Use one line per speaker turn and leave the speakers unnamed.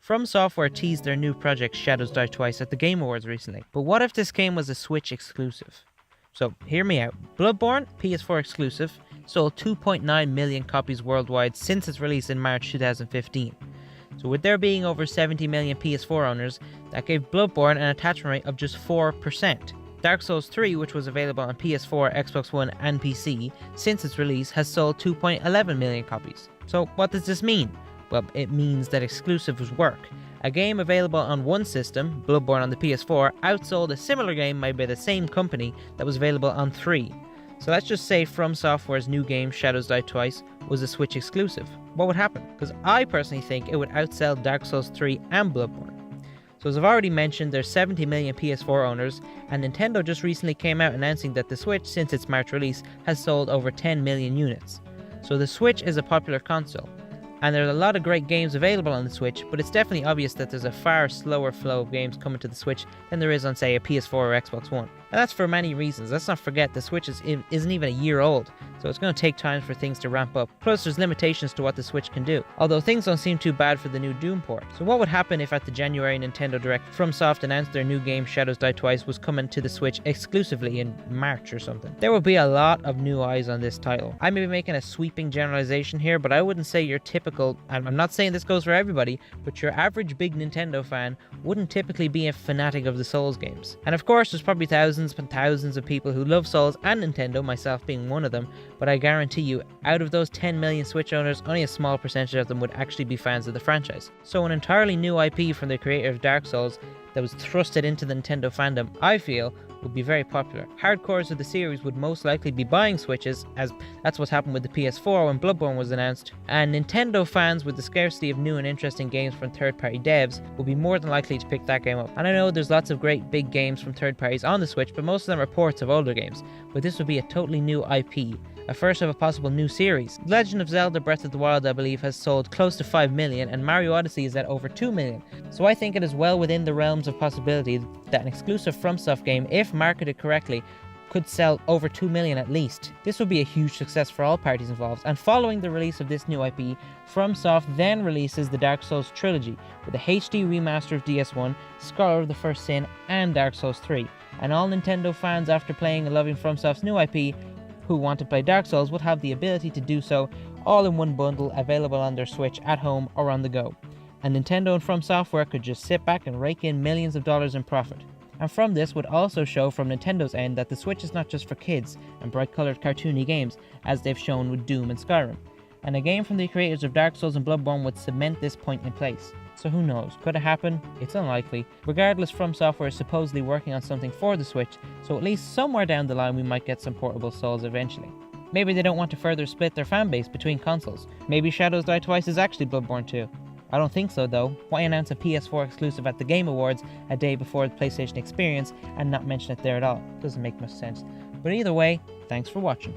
From Software teased their new project Shadows Die Twice at the Game Awards recently, but what if this game was a Switch exclusive? So hear me out. Bloodborne, PS4 exclusive, sold 2.9 million copies worldwide since its release in March 2015. So with there being over 70 million PS4 owners, that gave Bloodborne an attachment rate of just 4%. Dark Souls 3, which was available on PS4, Xbox One and PC since its release, has sold 2.11 million copies. So what does this mean? Well, it means that exclusives work. A game available on one system, Bloodborne on the PS4, outsold a similar game made by the same company that was available on 3. So let's just say From Software's new game, Shadows Die Twice, was a Switch exclusive. What would happen? Because I personally think it would outsell Dark Souls 3 and Bloodborne. So as I've already mentioned, there's 70 million PS4 owners, and Nintendo just recently came out announcing that the Switch, since its March release, has sold over 10 million units. So the Switch is a popular console, and there are a lot of great games available on the Switch, but it's definitely obvious that there's a far slower flow of games coming to the Switch than there is on, say, a PS4 or Xbox One. And that's for many reasons. Let's not forget the Switch isn't even a year old, so it's going to take time for things to ramp up. Plus, there's limitations to what the Switch can do, although things don't seem too bad for the new Doom port. So what would happen if at the January Nintendo Direct, FromSoft announced their new game Shadows Die Twice was coming to the Switch exclusively in March or something? There would be a lot of new eyes on this title. I may be making a sweeping generalization here, but I wouldn't say your typical, and I'm not saying this goes for everybody, but your average big Nintendo fan wouldn't typically be a fanatic of the Souls games. And of course, there's probably thousands and thousands of people who love Souls and Nintendo, myself being one of them, but I guarantee you, out of those 10 million Switch owners, only a small percentage of them would actually be fans of the franchise. So an entirely new IP from the creator of Dark Souls that was thrusted into the Nintendo fandom, I feel, would be very popular. Hardcores of the series would most likely be buying Switches, as that's what happened with the PS4 when Bloodborne was announced, and Nintendo fans, with the scarcity of new and interesting games from third-party devs, will be more than likely to pick that game up. And I know there's lots of great big games from third parties on the Switch, but most of them are ports of older games, but this would be a totally new IP. A first of a possible new series. Legend of Zelda Breath of the Wild, I believe, has sold close to 5 million, and Mario Odyssey is at over 2 million. So I think it is well within the realms of possibility that an exclusive FromSoft game, if marketed correctly, could sell over 2 million at least. This would be a huge success for all parties involved, and following the release of this new IP, FromSoft then releases the Dark Souls trilogy, with a HD remaster of DS1, Scholar of the First Sin, and Dark Souls 3. And all Nintendo fans after playing and loving FromSoft's new IP who want to play Dark Souls would have the ability to do so all in one bundle available on their Switch at home or on the go. And Nintendo and From Software could just sit back and rake in millions of dollars in profit. And from this would also show from Nintendo's end that the Switch is not just for kids and bright coloured cartoony games, as they've shown with Doom and Skyrim. And a game from the creators of Dark Souls and Bloodborne would cement this point in place. So who knows, could it happen? It's unlikely. Regardless, From Software is supposedly working on something for the Switch, so at least somewhere down the line we might get some portable Souls eventually. Maybe they don't want to further split their fanbase between consoles. Maybe Shadows Die Twice is actually Bloodborne 2. I don't think so though. Why announce a PS4 exclusive at the Game Awards a day before the PlayStation Experience and not mention it there at all? Doesn't make much sense. But either way, thanks for watching.